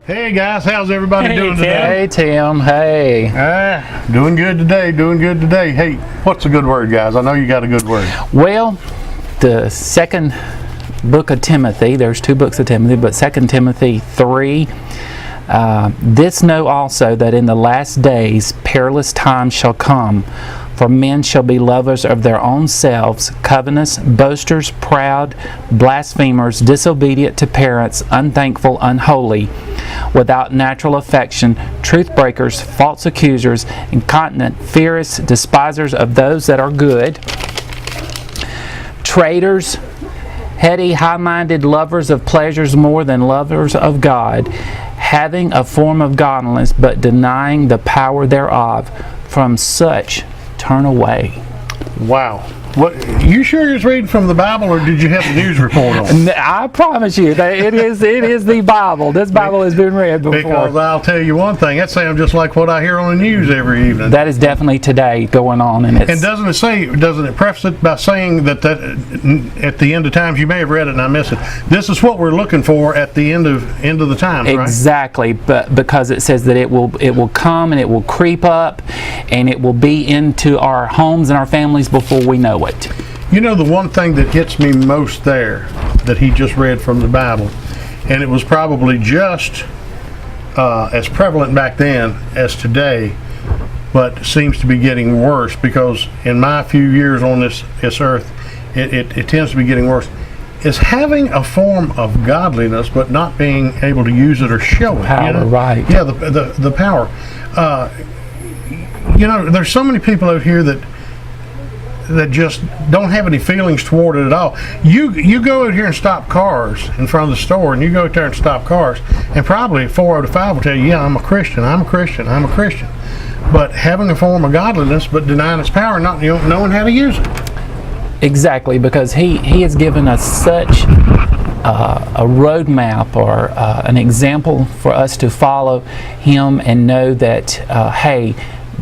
Hey guys, how's everybody doing today? Hey Tim, hey. Doing good today, doing good today. Hey, what's a good word, guys? I know you got a good word. Well, the second book of Timothy, there's two books of Timothy, but 2 Timothy 3, this know also that in the last days perilous times shall come, for men shall be lovers of their own selves, covetous, boasters, proud, blasphemers, disobedient to parents, unthankful, unholy, without natural affection, truth breakers, false accusers, incontinent, fierce, despisers of those that are good, traitors, heady, high-minded, lovers of pleasures more than lovers of God, having a form of godliness, but denying the power thereof. From such turn away. Wow. What, you sure you're reading from the Bible, or did you have the news report on? I promise you that it is the Bible. This Bible has been read before. Because I'll tell you one thing, that sounds just like what I hear on the news every evening. That is definitely today going on, and doesn't it preface it by saying that at the end of times, you may have read it and I missed it, this is what we're looking for at the end of the times, right? Exactly, but because it says that it will come and it will creep up and it will be into our homes and our families before we know it. You know, the one thing that hits me most there that he just read from the Bible, and it was probably just as prevalent back then as today, but seems to be getting worse, because in my few years on this earth, it tends to be getting worse, is having a form of godliness but not being able to use it or show it. Power, you know? right. Yeah, the power. You know, there's so many people out here that just don't have any feelings toward it at all. You go out here and stop cars in front of the store, and you go out there and stop cars, and probably 4 out of 5 will tell you, yeah, I'm a Christian, I'm a Christian, I'm a Christian. But having a form of godliness but denying its power, not knowing how to use it. Exactly, because he has given us such a roadmap or an example for us to follow him and know that, hey,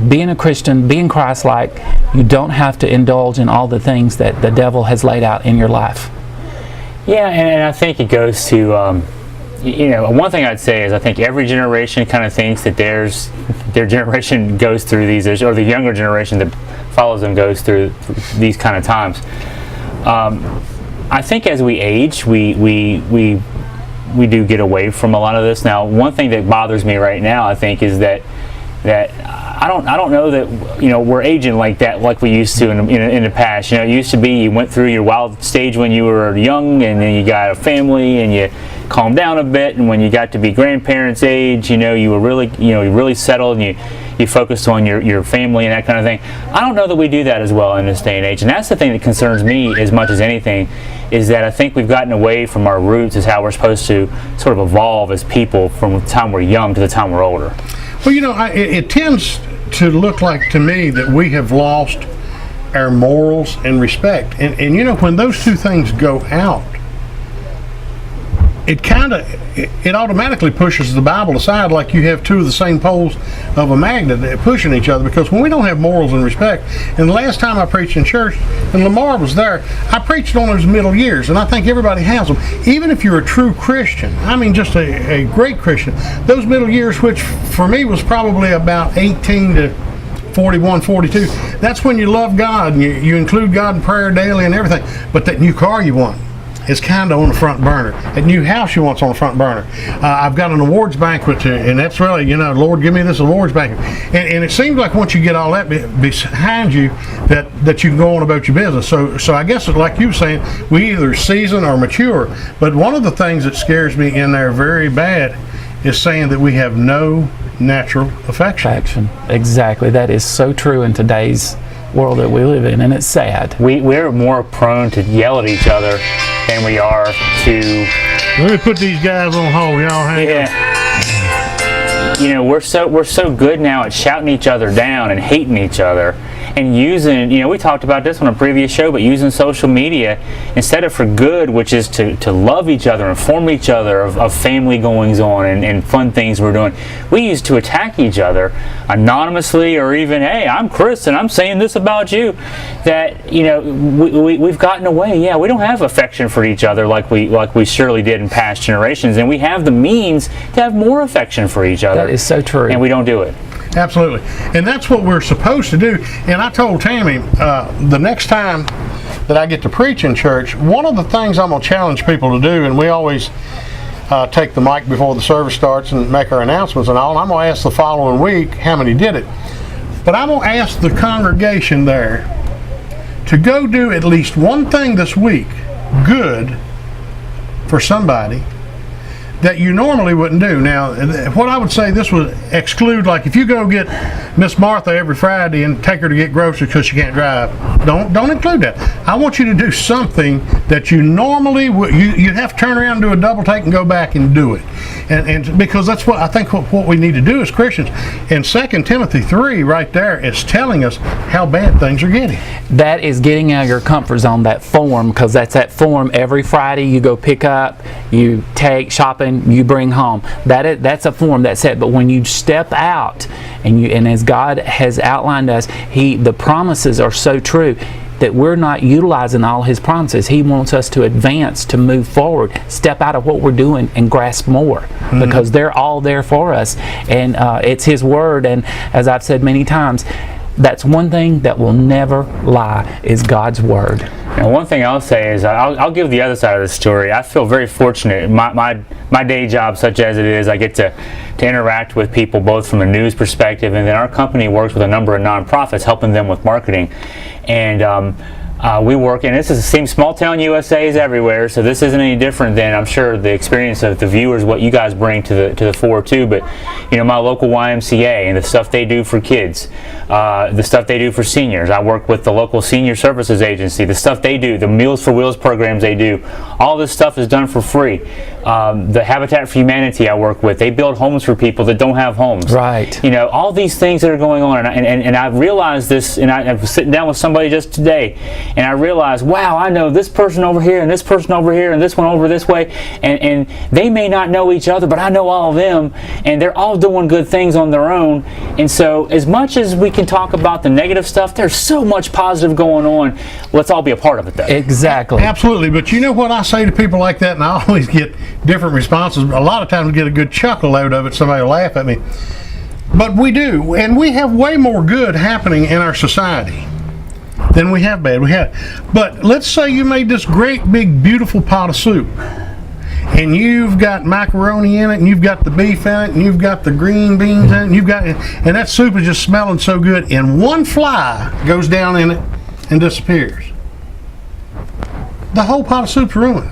being a Christian, being Christ-like, you don't have to indulge in all the things that the devil has laid out in your life. Yeah, and I think it goes to, one thing I'd say is I think every generation kind of thinks that their generation goes through these, or the younger generation that follows them goes through these kind of times. I think as we age, we do get away from a lot of this. Now, one thing that bothers me right now, I think, is that I don't know that we're aging like that like we used to in the past. It used to be you went through your wild stage when you were young, and then you got a family and you calmed down a bit, and when you got to be grandparents' age, you were really settled, and you focused on your family and that kind of thing. I don't know that we do that as well in this day and age, and that's the thing that concerns me as much as anything, is that I think we've gotten away from our roots as how we're supposed to sort of evolve as people from the time we're young to the time we're older. Well, it tends to look like to me that we have lost our morals and respect. And when those two things go out, it automatically pushes the Bible aside, like you have two of the same poles of a magnet pushing each other. Because when we don't have morals and respect, and the last time I preached in church, and Lamar was there, I preached on those middle years, and I think everybody has them. Even if you're a true Christian, I mean just a great Christian, those middle years, which for me was probably about 18 to 41, 42, that's when you love God, and you include God in prayer daily and everything. But that new car you want is kind of on the front burner. That new house you want's on the front burner. I've got an awards banquet, and that's really, Lord, give me this awards banquet. And it seems like once you get all that behind you, that you can go on about your business. So I guess, like you were saying, we either season or mature. But one of the things that scares me in there very bad is saying that we have no natural affection. Exactly. That is so true in today's world that we live in, and it's sad. We're more prone to yell at each other than we are to... Let me put these guys on hold. Y'all hang on. We're so good now at shouting each other down and hating each other, and using, we talked about this on a previous show, but using social media instead of for good, which is to love each other, inform each other of family goings on and fun things we're doing, we use to attack each other anonymously, or even, hey, I'm Chris and I'm saying this about you. That we've gotten away. Yeah, we don't have affection for each other like we surely did in past generations, and we have the means to have more affection for each other. That is so true. And we don't do it. Absolutely. And that's what we're supposed to do. And I told Tammy, the next time that I get to preach in church, one of the things I'm going to challenge people to do, and we always take the mic before the service starts and make our announcements and all, and I'm going to ask the following week how many did it. But I'm going to ask the congregation there to go do at least one thing this week, good, for somebody that you normally wouldn't do. Now, what I would say, this would exclude, like if you go get Miss Martha every Friday and take her to get groceries because she can't drive, don't include that. I want you to do something that you normally would, you have to turn around and do a double take and go back and do it. And because that's what I think what we need to do as Christians. And 2 Timothy 3 right there is telling us how bad things are getting. That is getting out of your comfort zone, that form, because that's that form every Friday you go pick up, you take shopping, you bring home. That's a form, that's it. But when you step out and as God has outlined us, the promises are so true that we're not utilizing all His promises. He wants us to advance, to move forward, step out of what we're doing and grasp more, because they're all there for us. And it's His Word, and as I've said many times, that's one thing that will never lie, is God's Word. And one thing I'll say is, I'll give the other side of the story. I feel very fortunate. My day job, such as it is, I get to interact with people both from a news perspective, and then our company works with a number of nonprofits, helping them with marketing. And we work, and this is the same small town USA is everywhere, so this isn't any different than, I'm sure, the experience of the viewers, what you guys bring to the fore too. But my local YMCA and the stuff they do for kids, the stuff they do for seniors. I work with the local senior services agency. The stuff they do, the Meals for Wheels programs they do, all this stuff is done for free. The Habitat for Humanity I work with, they build homes for people that don't have homes. Right. All these things that are going on, and I realized this, and I was sitting down with somebody just today, and I realized, wow, I know this person over here, and this person over here, and this one over this way, and they may not know each other, but I know all of them, and they're all doing good things on their own. And so as much as we can talk about the negative stuff, there's so much positive going on. Let's all be a part of it, though. Exactly. Absolutely. But you know what I say to people like that, and I always get different responses. A lot of times I get a good chuckle out of it. Somebody will laugh at me. But we do, and we have way more good happening in our society than we have bad. But let's say you made this great big beautiful pot of soup, and you've got macaroni in it, and you've got the beef in it, and you've got the green beans in it, and that soup is just smelling so good, and one fly goes down in it and disappears. The whole pot of soup's ruined.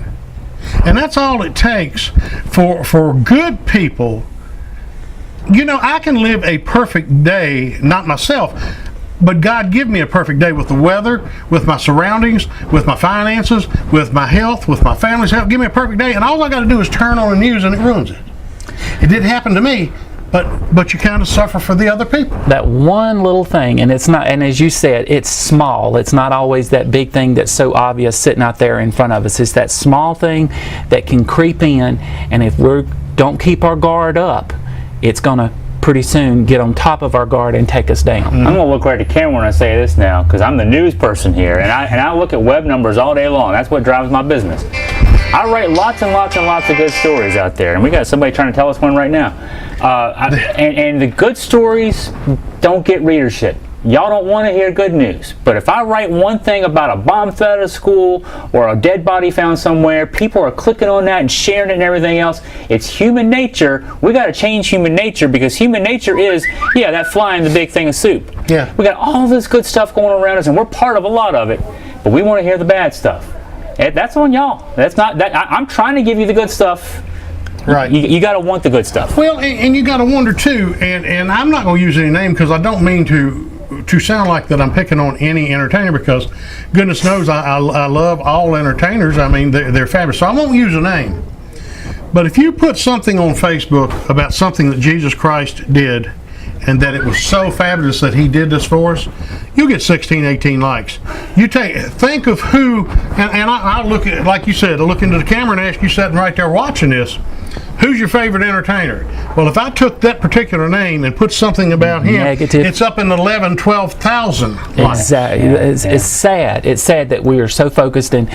And that's all it takes for good people. I can live a perfect day, not myself, but God give me a perfect day with the weather, with my surroundings, with my finances, with my health, with my family's health. Give me a perfect day, and all I got to do is turn on the news and it ruins it. It didn't happen to me, but you kind of suffer for the other people. That one little thing, and it's not, and as you said, it's small. It's not always that big thing that's so obvious sitting out there in front of us. It's that small thing that can creep in, and if we don't keep our guard up, it's going to pretty soon get on top of our guard and take us down. I'm going to look right at the camera when I say this now, because I'm the news person here, and I look at web numbers all day long. That's what drives my business. I write lots and lots and lots of good stories out there, and we got somebody trying to tell us one right now. And the good stories don't get readership. Y'all don't want to hear good news. But if I write one thing about a bomb threat at a school or a dead body found somewhere, people are clicking on that and sharing it and everything else. It's human nature. We got to change human nature, because human nature is, that fly in the big thing of soup. Yeah. We got all this good stuff going around us, and we're part of a lot of it. But we want to hear the bad stuff. That's on y'all. That's not that. I'm trying to give you the good stuff. Right. You got to want the good stuff. Well, and you got to wonder too, and I'm not going to use any name, because I don't mean to sound like that I'm picking on any entertainer, because goodness knows I love all entertainers. I mean, they're fabulous. So I won't use a name. But if you put something on Facebook about something that Jesus Christ did, and that it was so fabulous that he did this for us, you'll get 16, 18 likes. Think of who, and I'll look at, like you said, I'll look into the camera and ask you sitting right there watching this, who's your favorite entertainer? Well, if I took that particular name and put something about him, it's up in 11, 12,000 likes. Exactly. It's sad. It's sad that we are so focused, and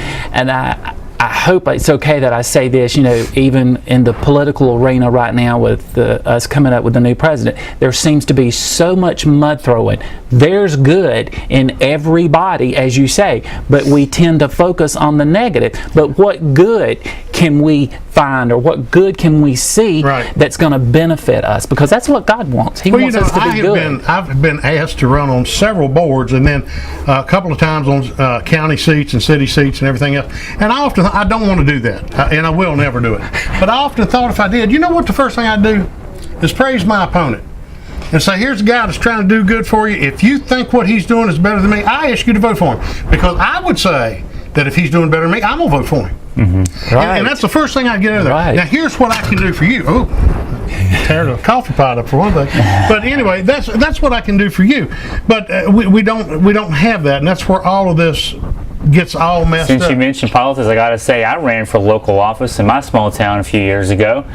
I hope it's okay that I say this, even in the political arena right now with us coming up with the new president, there seems to be so much mud throwing. There's good in everybody, as you say, but we tend to focus on the negative. But what good can we find, or what good can we see that's going to benefit us? Because that's what God wants. He wants us to be good. I've been asked to run on several boards, and then a couple of times on county seats and city seats and everything else. And I don't want to do that, and I will never do it. But I often thought if I did, you know what the first thing I'd do is praise my opponent and say, here's a guy that's trying to do good for you. If you think what he's doing is better than me, I ask you to vote for him. Because I would say that if he's doing better than me, I'm going to vote for him. Mm-hmm. Right. And that's the first thing I get out of there. Right. Now, here's what I can do for you. Oh, tear the coffee pot up for one thing. But anyway, that's what I can do for you. But we don't have that, and that's where all of this gets all messed up. Since you mentioned politics, I got to say I ran for local office in my small town a few years ago,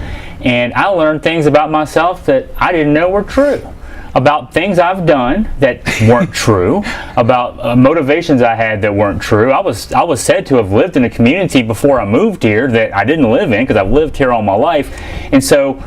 and I learned things about myself that I didn't know were true. About things I've done that weren't true, about motivations I had that weren't true. I was said to have lived in a community before I moved here that I didn't live in, because I've lived here all my life. And so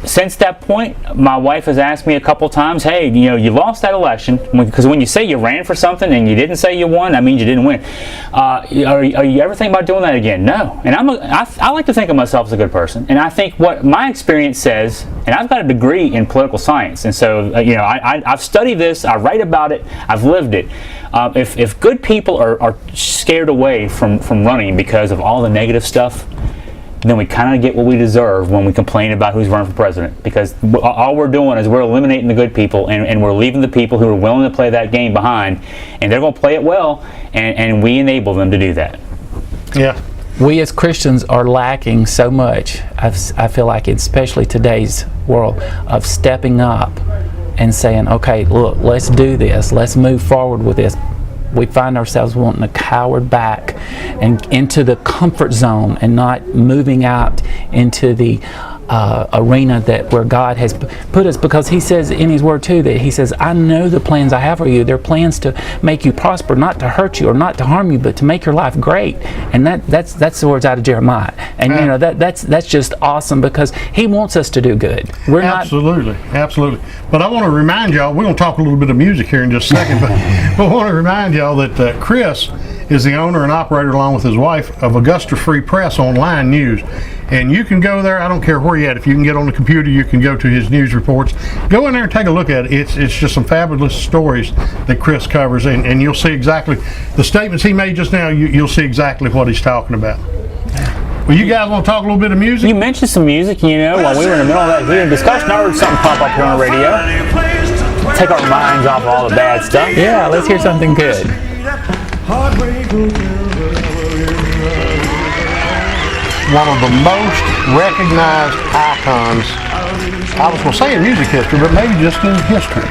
since that point, my wife has asked me a couple times, hey, you lost that election, because when you say you ran for something and you didn't say you won, that means you didn't win. Are you ever thinking about doing that again? No. And I like to think of myself as a good person, and I think what my experience says, and I've got a degree in political science, and so I've studied this, I write about it, I've lived it. If good people are scared away from running because of all the negative stuff, then we kind of get what we deserve when we complain about who's running for president, because all we're doing is we're eliminating the good people, and we're leaving the people who are willing to play that game behind, and they're going to play it well, and we enable them to do that. Yeah. We as Christians are lacking so much, I feel like, especially today's world, of stepping up and saying, okay, look, let's do this, let's move forward with this. We find ourselves wanting to cower back and into the comfort zone and not moving out into the arena where God has put us, because He says in His Word too, that He says, I know the plans I have for you. They're plans to make you prosper, not to hurt you or not to harm you, but to make your life great. And that's the words out of Jeremiah. And that's just awesome, because He wants us to do good. Absolutely. But I want to remind y'all, we're going to talk a little bit of music here in just a second, but I want to remind y'all that Chris is the owner and operator, along with his wife, of Augusta Free Press Online News. And you can go there, I don't care where you're at. If you can get on the computer, you can go to his news reports. Go in there and take a look at it. It's just some fabulous stories that Chris covers, and you'll see exactly the statements he made just now. You'll see exactly what he's talking about. Well, you guys want to talk a little bit of music? You mentioned some music, while we were in the middle of that heated discussion. I heard something pop up here on the radio. Take our minds off of all the bad stuff. Yeah, let's hear something good. One of the most recognized icons, I was going to say in music history, but maybe just in history.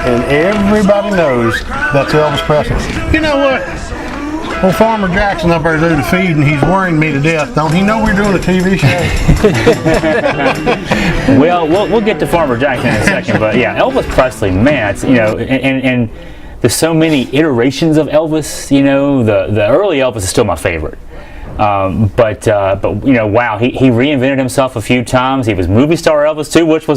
And everybody knows that's Elvis Presley. You know what? Well, Farmer Jackson up there doing the feed, and he's worrying me to death. Don't he know we're doing a TV show? Well, we'll get to Farmer Jackson in a second, but yeah, Elvis Presley, man, it's, and there's so many iterations of Elvis. The early Elvis is still my favorite. But wow, he reinvented himself a few times. He was movie star Elvis too, which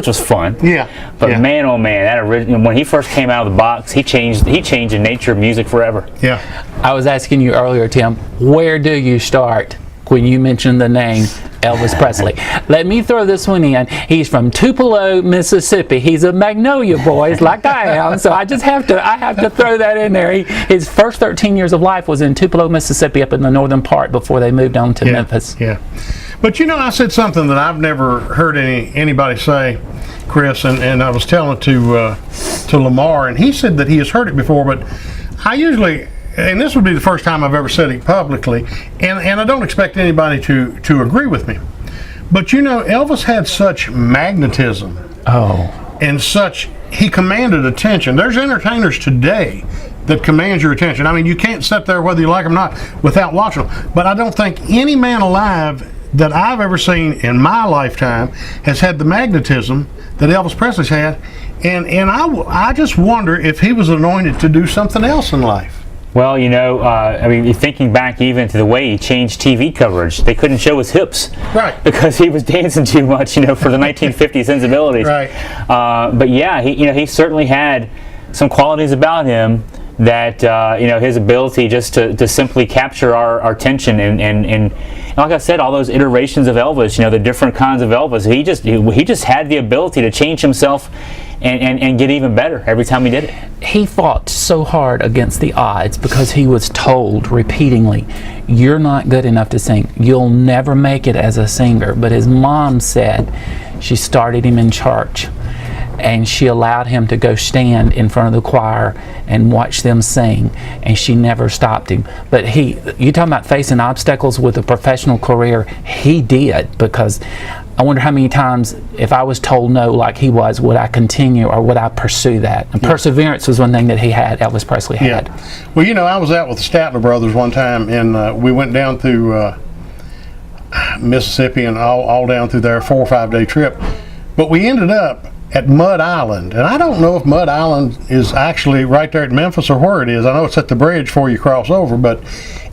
was fun. Yeah. But man, oh man, that when he first came out of the box, he changed the nature of music forever. Yeah. I was asking you earlier, Tim, where do you start when you mention the name Elvis Presley? Let me throw this one in. He's from Tupelo, Mississippi. He's a Magnolia boy, like I am, so I have to throw that in there. His first 13 years of life was in Tupelo, Mississippi, up in the northern part before they moved on to Memphis. Yeah. But I said something that I've never heard anybody say, Chris, and I was telling it to Lamar, and he said that he has heard it before, but I usually, and this would be the first time I've ever said it publicly, and I don't expect anybody to agree with me. But Elvis had such magnetism. Oh. and such, he commanded attention. There's entertainers today that command your attention. I mean, you can't sit there whether you like them or not without watching them. But I don't think any man alive that I've ever seen in my lifetime has had the magnetism that Elvis Presley's had. And I just wonder if he was anointed to do something else in life. Well, I mean, thinking back even to the way he changed TV coverage, they couldn't show his hips, right? Because he was dancing too much, for the 1950 sensibilities, right? But yeah, he certainly had some qualities about him that his ability just to simply capture our attention and like I said, all those iterations of Elvis, the different kinds of Elvis, he just had the ability to change himself and get even better every time he did it. He fought so hard against the odds because he was told repeatedly, you're not good enough to sing. You'll never make it as a singer. But his mom said she started him in church, and she allowed him to go stand in front of the choir and watch them sing, and she never stopped him. But you talking about facing obstacles with a professional career, he did, because I wonder how many times, if I was told no like he was, would I continue or would I pursue that? And perseverance was one thing that Elvis Presley had. Yeah. Well, I was out with the Statler brothers one time, and we went down through Mississippi and all down through there, 4 or 5 day trip. But we ended up at Mud Island, and I don't know if Mud Island is actually right there at Memphis or where it is. I know it's at the bridge before you cross over, but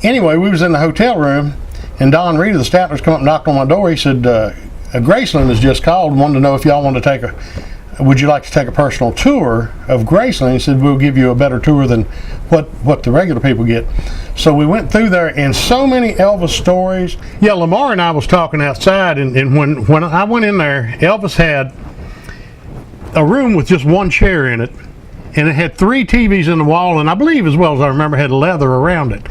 anyway, we was in the hotel room, and Don Reed of the Statlers come up and knocked on my door. He said, Graceland has just called and wanted to know if y'all want to would you like to take a personal tour of Graceland? He said, we'll give you a better tour than what the regular people get. So we went through there, and so many Elvis stories. Yeah, Lamar and I was talking outside, and when I went in there, Elvis had a room with just one chair in it, and it had 3 TVs in the wall, and I believe, as well as I remember, had leather around it.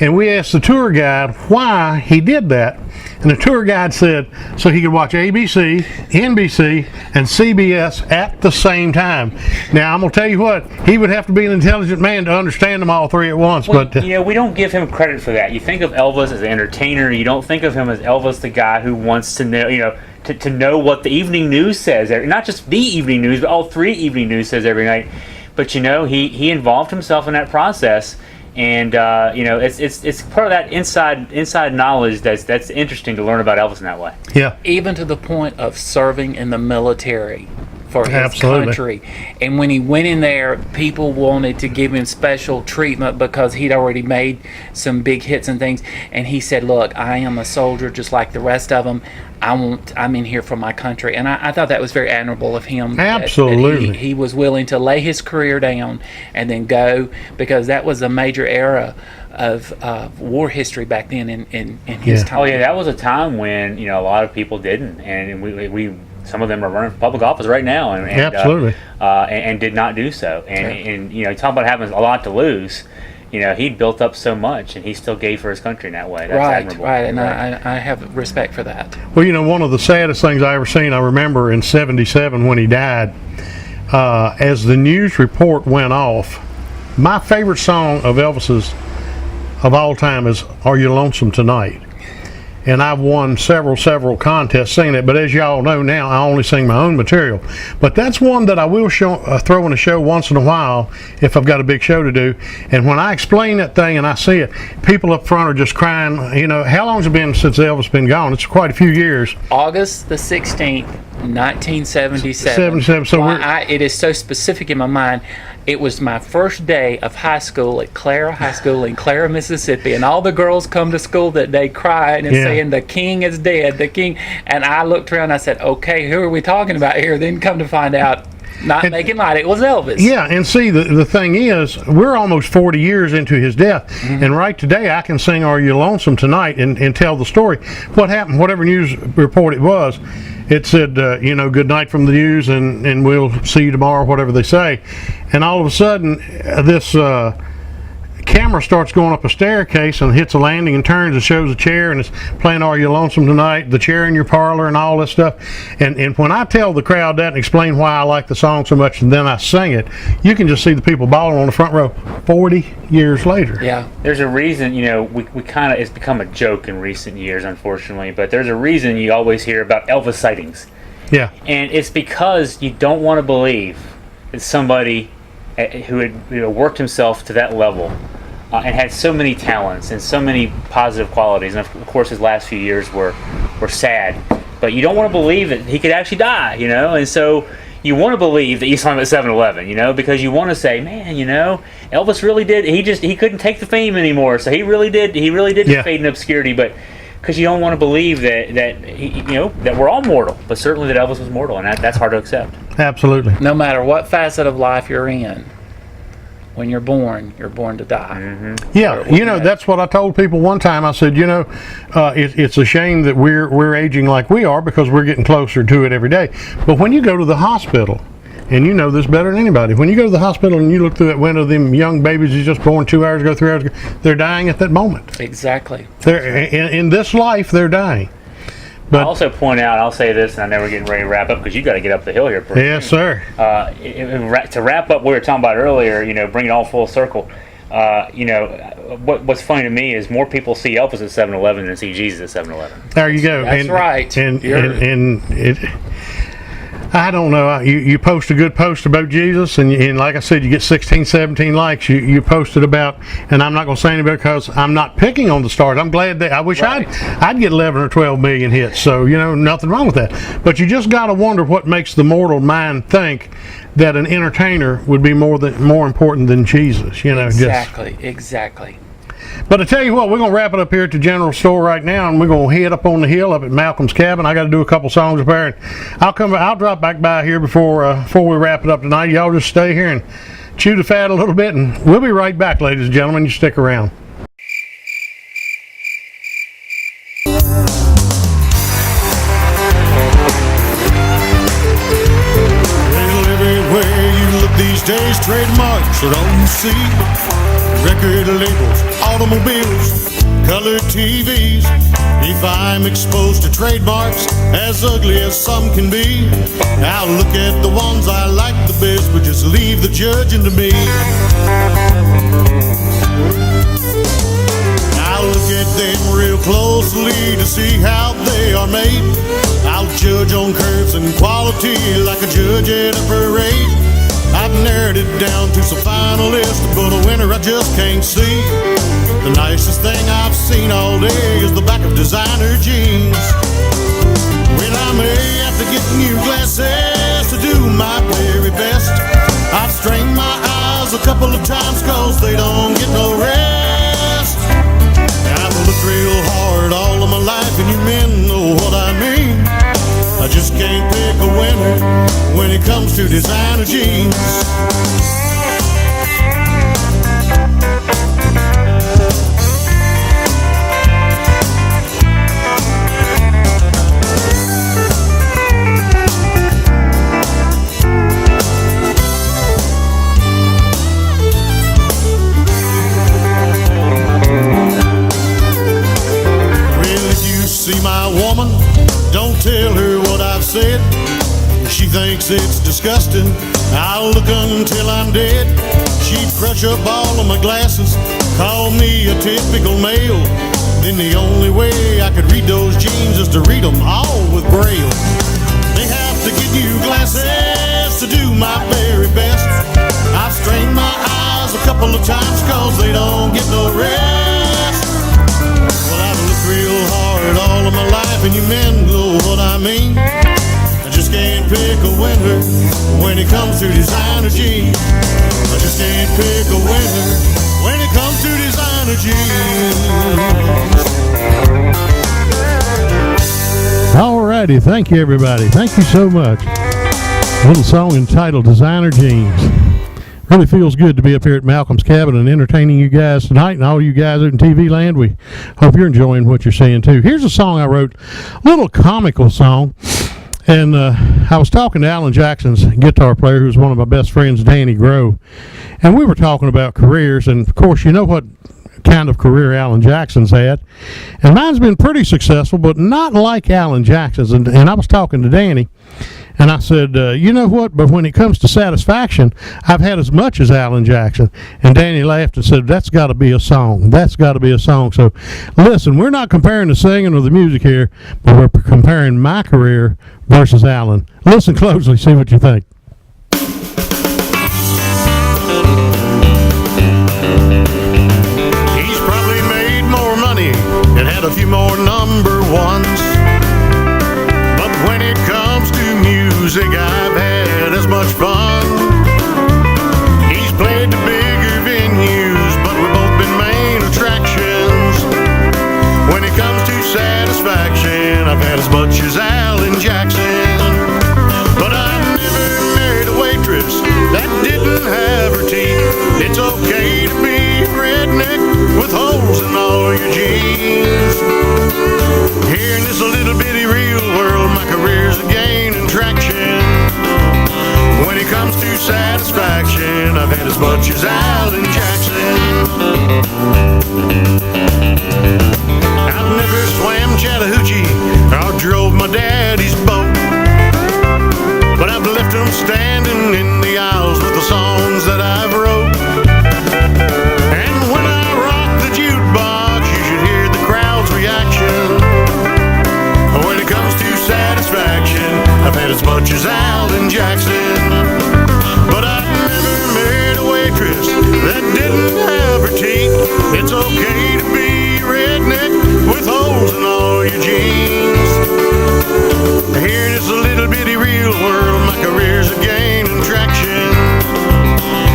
And we asked the tour guide why he did that, and the tour guide said so he could watch ABC, NBC, and CBS at the same time. Now, I'm going to tell you what, he would have to be an intelligent man to understand them all 3 at once. Well, but we don't give him credit for that. You think of Elvis as an entertainer. You don't think of him as Elvis, the guy who wants to know, to know what the evening news says. Not just the evening news, but all 3 evening news says every night. But he involved himself in that process. And it's part of that inside knowledge that's interesting to learn about Elvis in that way. Yeah, even to the point of serving in the military for his Absolutely. country. And when he went in there, people wanted to give him special treatment because he'd already made some big hits and things. And he said, "Look, I am a soldier just like the rest of them. I'm in here for my country." And I thought that was very admirable of him. Absolutely. That he was willing to lay his career down and then go, because that was a major era of war history back then in his time. Oh yeah, that was a time when a lot of people didn't, and we some of them are running for public office right now, and Absolutely. And did not do so. And talk about having a lot to lose. He'd built up so much, and he still gave for his country in that way. That's admirable. Right, and I have respect for that. Well, one of the saddest things I ever seen, I remember in '77 when he died, as the news report went off, my favorite song of Elvis's of all time is "Are You Lonesome Tonight?" And I've won several contests singing it, but as y'all know now, I only sing my own material. But that's one that I will throw in a show once in a while if I've got a big show to do. And when I explain that thing and I see it, people up front are just crying. How long's it been since Elvis been gone? It's quite a few years. August the 16th, 1977. 77. So it is so specific in my mind. It was my first day of high school at Clara High School in Clara, Mississippi, and all the girls come to school that day crying and saying, "The king is dead, the king." And I looked around and I said, "Okay, who are we talking about here?" Then come to find out, not making light, it was Elvis. Yeah, and see, the thing is, we're almost 40 years into his death, and right today I can sing "Are You Lonesome Tonight" and tell the story. What happened, whatever news report it was, it said, good night from the news, and we'll see you tomorrow, whatever they say. And all of a sudden, this camera starts going up a staircase and hits a landing and turns and shows a chair, and it's playing "Are You Lonesome Tonight?" the chair in your parlor and all this stuff. And when I tell the crowd that and explain why I like the song so much, and then I sing it, you can just see the people bawling on the front row 40 years later. Yeah. There's a reason, we kind of, it's become a joke in recent years, unfortunately, but there's a reason you always hear about Elvis sightings. Yeah. And it's because you don't want to believe that somebody who had worked himself to that level and had so many talents and so many positive qualities, and of course his last few years were sad, but you don't want to believe that he could actually die, and so you want to believe that you saw him at 7-Eleven, because you want to say, man, Elvis really did. He couldn't take the fame anymore, so he really did fade in obscurity. But because you don't want to believe that that we're all mortal, but certainly that Elvis was mortal, and that's hard to accept. Absolutely. No matter what facet of life you're in, when you're born to die. Mm-hmm. Yeah, that's what I told people one time. I said, it's a shame that we're aging like we are because we're getting closer to it every day. But when you go to the hospital, and you know this better than anybody, when you go to the hospital and you look through that window, them young babies who just born 2 hours ago, 3 hours ago, they're dying at that moment. Exactly. They're in this life, they're dying. But I'll also point out, I'll say this, and I know we're getting ready to wrap up because you got to get up the hill here. Yes, sir. To wrap up what we were talking about earlier, bring it all full circle. What's funny to me is more people see Elvis at 7-Eleven than see Jesus at 7-Eleven. There you go. That's right. And it. I don't know. You post a good post about Jesus, and like I said, you get 16, 17 likes. You posted about, and I'm not going to say anything because I'm not picking on the stars. I'm glad that I wish I'd get 11 or 12 million hits. So nothing wrong with that. But you just got to wonder what makes the mortal mind think that an entertainer would be more important than Jesus. Exactly. But I tell you what, we're going to wrap it up here at the general store right now, and we're going to head up on the hill up at Malcolm's cabin. I got to do a couple songs up there, and I'll drop back by here before we wrap it up tonight. Y'all just stay here and chew the fat a little bit, and we'll be right back, ladies and gentlemen. You stick around. Well, everywhere you look these days, trademarks are on the sea. Record labels, automobiles, color TVs. If I'm exposed to trademarks as ugly as some can be, I'll look at the ones I like the best, but just leave the judging to me. I'll look at them real closely to see how they are made. I'll judge on curves and quality like a judge at a parade. I've narrowed it down to some finalists, but a winner I just can't see. The nicest thing I've seen all day is the back of designer jeans. When I may have to get new glasses to do my very best, I've strained my eyes a couple of times cause they don't get no rest. I've looked real hard all of my life and you men know what I mean. I just can't pick a winner when it comes to designer jeans. Well, if you see my woman, don't tell her what I've said. She thinks it's disgusting. I'll look until I'm dead. She'd crush up all of my glasses, call me a typical male. Then the only way I could read those jeans is to read them all with Braille. They have to get new glasses to do my very best. I've strained my eyes a couple of times cause they don't get no rest. Well, I've looked real hard all of my life and you men know what I mean. I just can't pick a winner when it comes to designer jeans. I just can't pick a winner when it comes to designer jeans. Alrighty, thank you everybody. Thank you so much. A little song entitled Designer Jeans. Really feels good to be up here at Malcolm's cabin and entertaining you guys tonight, and all you guys out in TV land. We hope you're enjoying what you're seeing too. Here's a song I wrote, a little comical song. And I was talking to Alan Jackson's guitar player, who's one of my best friends, Danny Grove, and we were talking about careers. And of course, you know what kind of career Alan Jackson's had, and mine's been pretty successful, but not like Alan Jackson's. And I was talking to Danny, And I said, you know what? But when it comes to satisfaction, I've had as much as Alan Jackson. And Danny laughed and said, that's got to be a song. That's got to be a song. So listen, we're not comparing the singing or the music here, but we're comparing my career versus Alan. Listen closely, see what you think. He's probably made more money and had a few more number ones. But when it comes to music, I've had as much fun. He's played the bigger venues, but we've both been main attractions. When it comes to satisfaction, I've had as much as Alan Jackson. But I never married a waitress that didn't have her teeth. It's okay to be redneck with holes in all your jeans. Here in this little bitty real world, my career's gaining traction. When it comes to satisfaction, I've had as much as Alan Jackson. I've never swam Chattahoochee or drove my daddy's boat, but I've left them standing in the aisles with the songs that I've wrote. And when I rock the jukebox, you should hear the crowd's reaction. When it comes to satisfaction, I've had as much as Alan Jackson. But I've never married a waitress that didn't have her teeth. It's okay to be redneck with holes in all your jeans. Here in this little bitty real world, my career's gaining traction.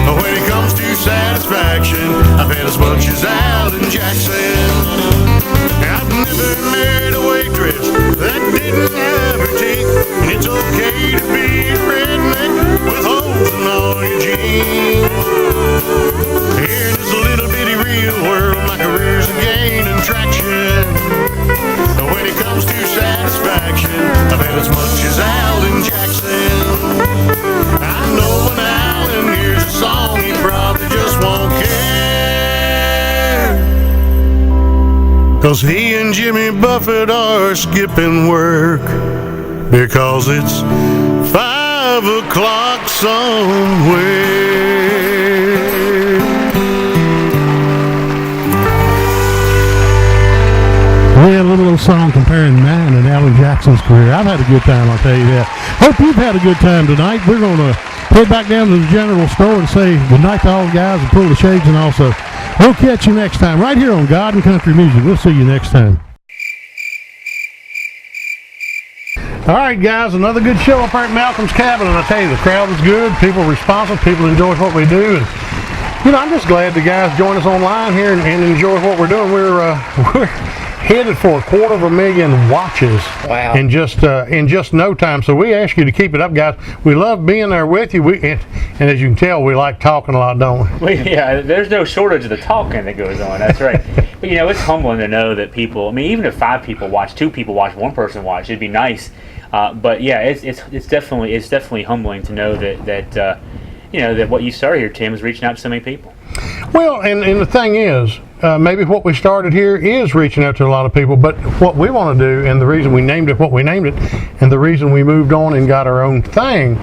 When it comes to satisfaction, I've had as much as Alan Jackson. I've never married a waitress that didn't have her teeth. And it's okay to be redneck with holes in all your jeans. Here in this little bitty real world, my career's gaining traction. When it comes to satisfaction, I've had as much as Alan Jackson. I know when Alan hears a song, he probably just won't care. 'Cause he and Jimmy Buffett are skipping work because it's 5 o'clock somewhere. We had a little song comparing mine and Alan Jackson's career. I've had a good time, I'll tell you that. Hope you've had a good time tonight. We're going to head back down to the general store and say goodnight to all the guys and pull the shades, and also we'll catch you next time right here on God and Country Music. We'll see you next time. All right, guys, another good show up there at Malcolm's Cabin, and I tell you, the crowd was good, people responsive, people enjoy what we do, and you know, I'm just glad the guys join us online here and enjoy what we're doing. We're headed for 250,000 watches. Wow. in just no time. So we ask you to keep it up, guys. We love being there with you. And as you can tell, we like talking a lot, don't we? Well, yeah, there's no shortage of the talking that goes on. That's right. But you know, it's humbling to know that people. I mean, even if 5 people watch, 2 people watch, 1 person watch, it'd be nice. But yeah, it's definitely humbling to know that you know that what you started here, Tim, is reaching out to so many people. Well, and the thing is, maybe what we started here is reaching out to a lot of people, but what we want to do, and the reason we named it what we named it, and the reason we moved on and got our own thing,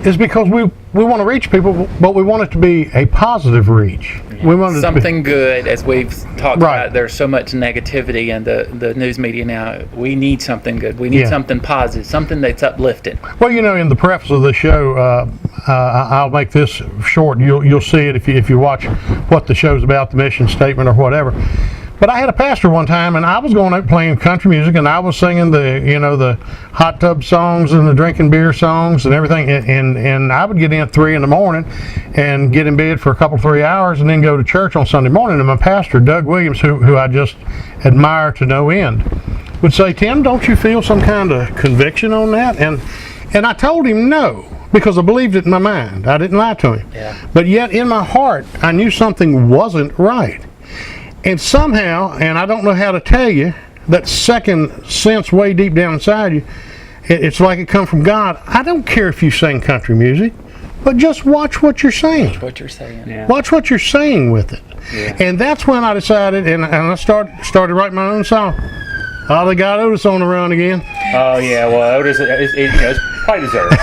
is because we want to reach people, but we want it to be a positive reach. We want it Something good, as we've talked Right. about. There's so much negativity in the news media now. We need something good. We need Yeah. something positive, something that's uplifting. Well, you know, in the preface of the show, I'll make this short. You'll see it if you watch what the show's about, the mission statement or whatever. But I had a pastor one time, and I was going out playing country music, and I was singing the hot tub songs and the drinking beer songs and everything. And I would get in at 3 in the morning and get in bed for a couple 3 hours, and then go to church on Sunday morning. And my pastor, Doug Williams, who I just admire to no end, would say, "Tim, don't you feel some kind of conviction on that?" And I told him no, because I believed it in my mind. I didn't lie to him. Yeah. But yet in my heart, I knew something wasn't right. And somehow, and I don't know how to tell you, that second sense way deep down inside you, it's like it come from God. I don't care if you sing country music, but just watch what you're saying. What you're saying. Yeah. Watch what you're saying with it. Yeah. And that's when I decided, and I started writing my own song. Oh, they got Otis on the run again. Oh yeah, well, Otis, it's probably deserved.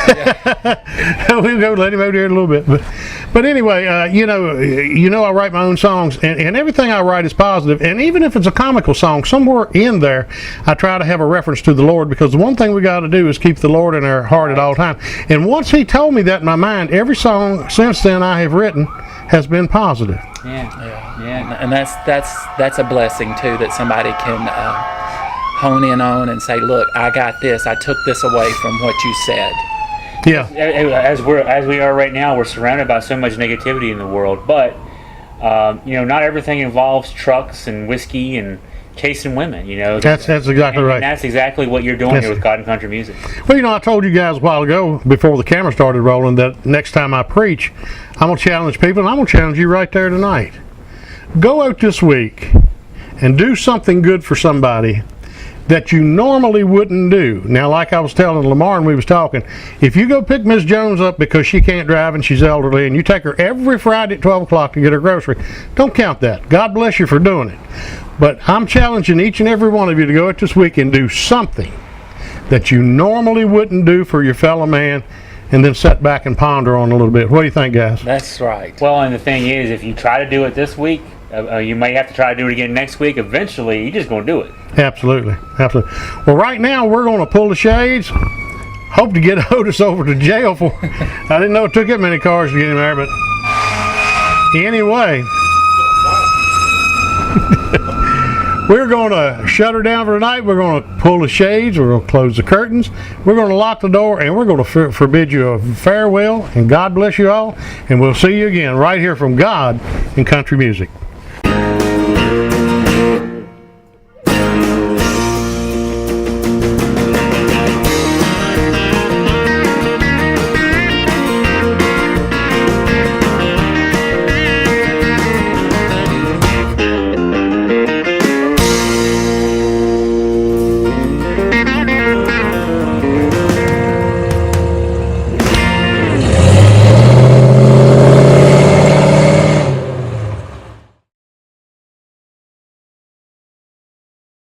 We'll go let him out here in a little bit. But anyway, I write my own songs, and everything I write is positive. And even if it's a comical song, somewhere in there, I try to have a reference to the Lord, because the one thing we got to do is keep the Lord in our heart at all times. And once He told me that in my mind, every song since then I have written has been positive. Yeah. And that's a blessing too, that somebody can hone in on and say, look, I got this. I took this away from what you said. Yeah. As we are right now, we're surrounded by so much negativity in the world, but not everything involves trucks and whiskey and chasing women. That's exactly right. And that's exactly what you're doing here with God and Country Music. Well, I told you guys a while ago, before the camera started rolling, that next time I preach, I'm going to challenge people, and I'm going to challenge you right there tonight. Go out this week and do something good for somebody that you normally wouldn't do. Now, like I was telling Lamar and we was talking, if you go pick Miss Jones up because she can't drive and she's elderly, and you take her every Friday at 12 o'clock to get her grocery, don't count that. God bless you for doing it. But I'm challenging each and every one of you to go out this week and do something that you normally wouldn't do for your fellow man, and then sit back and ponder on it a little bit. What do you think, guys? That's right. Well, and the thing is, if you try to do it this week, you may have to try to do it again next week. Eventually, you're just going to do it. Absolutely. Well, right now, we're going to pull the shades. Hope to get Otis over to jail for. I didn't know it took that many cars to get him there, but anyway. We're going to shut her down for tonight. We're going to pull the shades. We're going to close the curtains. We're going to lock the door, and we're going to forbid you a farewell. And God bless you all. And we'll see you again right here from God in Country Music.